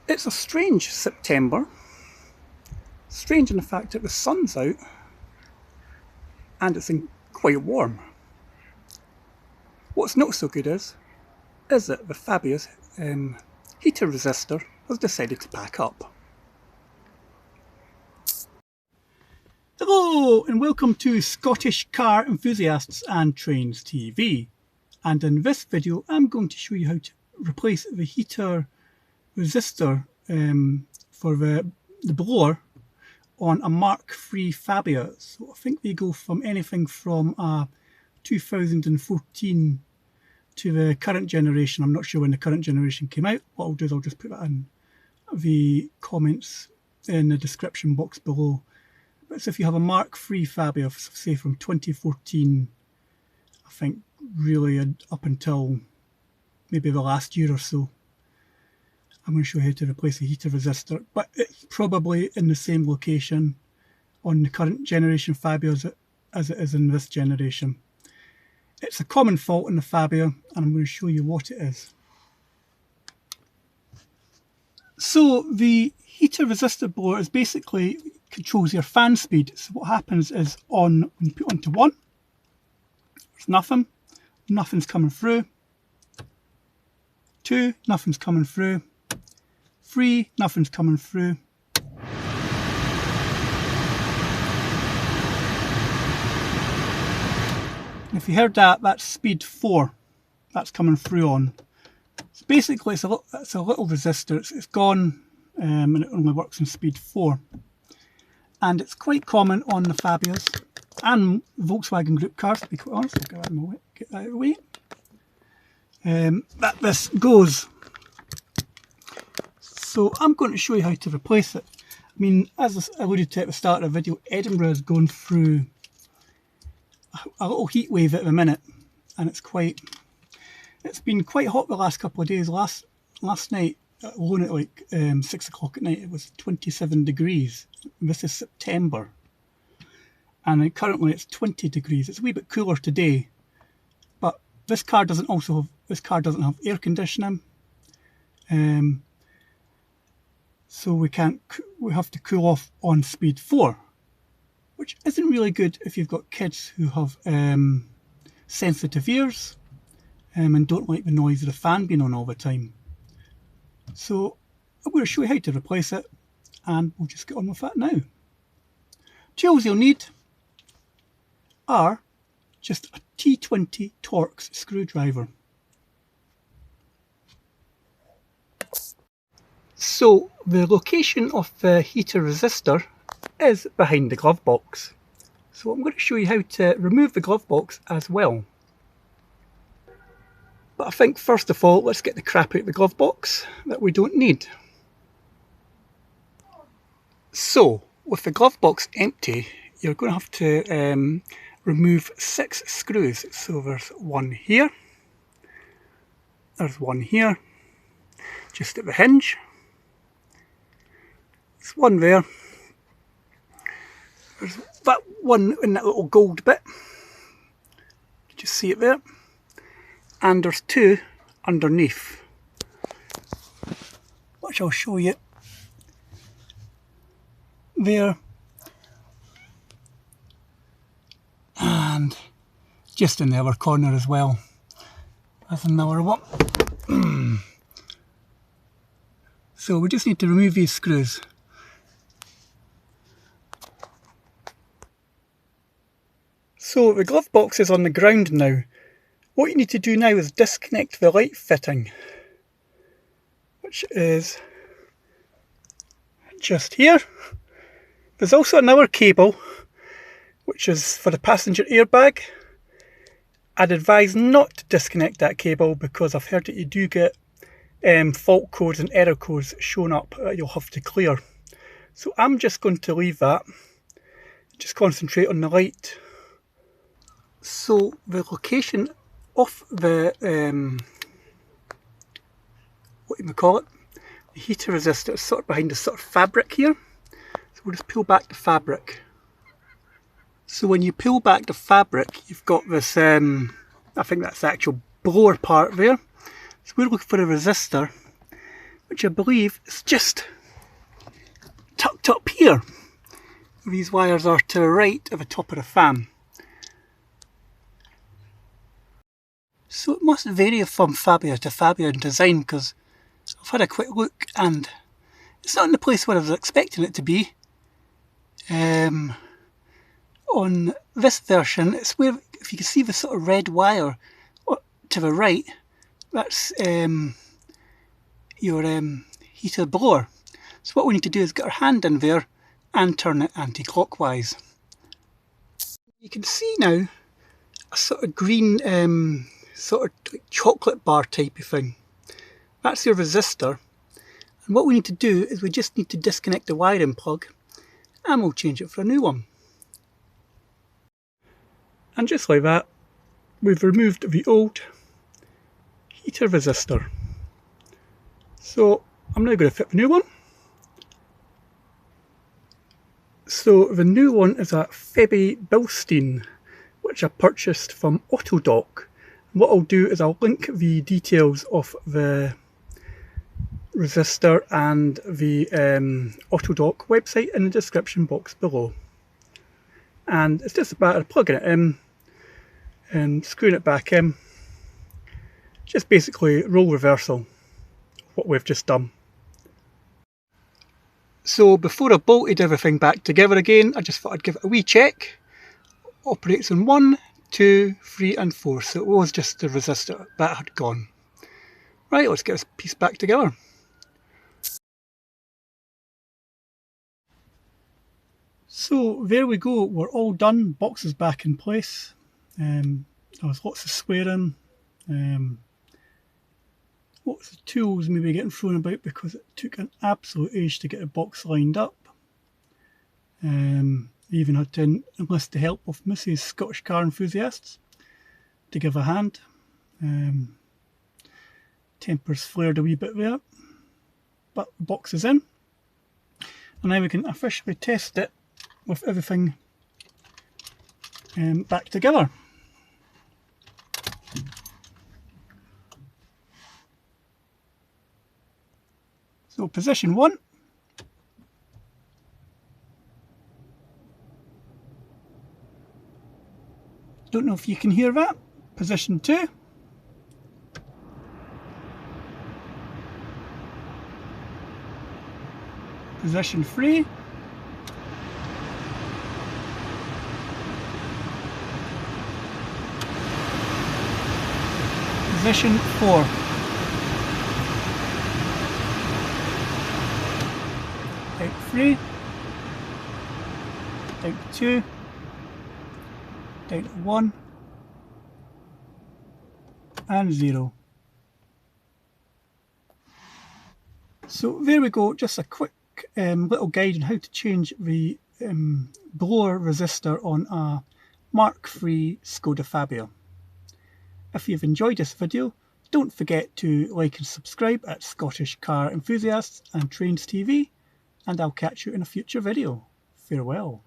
It's a strange September. Strange in the fact that the sun's out and it's quite warm. What's not so good is that the Fabia's heater resistor has decided to pack up. Hello and welcome to Scottish Car Enthusiasts and Trains TV. And in this video I'm going to show you how to replace the heater resistor for the blower on a Mark III Fabia. So I think they go from anything from 2014 to the current generation. I'm not sure when the current generation came out. What I'll do is I'll just put that in the comments in the description box below. But so if you have a Mark III Fabia, say from 2014, I think really up until maybe the last year or so, I'm going to show you how to replace the heater resistor. But it's probably in the same location on the current generation Fabia as it is in this generation. It's a common fault in the Fabia, and I'm going to show you what it is. So the heater resistor blower is basically controls your fan speed. So what happens is when you put onto 1, there's nothing's coming through. 2, nothing's coming through. 3, nothing's coming through. And if you heard that, that's speed 4. That's coming through on. So basically it's a little resistor. It's gone and it only works in speed 4. And it's quite common on the Fabias and Volkswagen Group cars, to be quite honest. I'll get that out of the way. That this goes. So I'm going to show you how to replace it. I mean, as I alluded to at the start of the video, Edinburgh is going through a little heat wave at the minute, and it's been quite hot the last couple of days. Last night, alone at like 6 o'clock at night, it was 27 degrees. This is September, and currently it's 20 degrees. It's a wee bit cooler today, but this car doesn't have air conditioning, so we have to cool off on speed 4, which isn't really good if you've got kids who have sensitive ears and don't like the noise of the fan being on all the time. So I'm going to show you how to replace it, and we'll just get on with that now. Tools you'll need are just a T20 Torx screwdriver. So the location of the heater resistor is behind the glove box. So I'm going to show you how to remove the glove box as well. But I think first of all, let's get the crap out of the glove box that we don't need. So with the glove box empty, you're going to have to remove 6 screws. So there's one here, there's one here, just at the hinge. There's one there. There's that one in that little gold bit. Just see it there. And there's 2 underneath, which I'll show you there. And just in the other corner as well. There's another one. So we just need to remove these screws. So the glove box is on the ground now. What you need to do now is disconnect the light fitting, which is just here. There's also another cable, which is for the passenger airbag. I'd advise not to disconnect that cable because I've heard that you do get fault codes and error codes shown up that you'll have to clear. So I'm just going to leave that, just concentrate on the light. So the location of the, what you call it, the heater resistor is sort of behind the sort of fabric here. So we'll just pull back the fabric. So when you pull back the fabric, you've got this, I think that's the actual blower part there. So we're looking for a resistor, which I believe is just tucked up here. These wires are to the right of the top of the fan. So it must vary from Fabia to Fabia in design, because I've had a quick look and it's not in the place where I was expecting it to be. On this version, it's where, if you can see the sort of red wire to the right, that's your heater blower. So what we need to do is get our hand in there and turn it anti-clockwise. You can see now a sort of green sort of like chocolate bar type of thing. That's your resistor, and what we need to do is we just need to disconnect the wiring plug and we'll change it for a new one. And just like that, we've removed the old heater resistor. So I'm now going to fit the new one. So the new one is a Febi Bilstein, which I purchased from Autodoc. And what I'll do is I'll link the details of the resistor and the Autodoc website in the description box below. And it's just a matter of plugging it in and screwing it back in. Just basically role reversal, what we've just done. So before I bolted everything back together again, I just thought I'd give it a wee check. Operates on 1, 2, 3 and 4, so it was just the resistor that had gone. Right, let's get this piece back together. So there we go, we're all done, box is back in place. There was lots of swearing, lots of tools maybe getting thrown about because it took an absolute age to get the box lined up. I even had to enlist the help of Mrs. Scottish car enthusiasts to give a hand. Tempers flared a wee bit there, but the box is in. And now we can officially test it with everything back together. So position 1. Don't know if you can hear that. Position 2. Position 3. Position 4. Type 3. Type 2. Type 1. And 0. So there we go, just a quick little guide on how to change the blower resistor on a Mark III Skoda Fabia. If you've enjoyed this video, don't forget to like and subscribe at Scottish Car Enthusiasts and Trains TV, and I'll catch you in a future video. Farewell.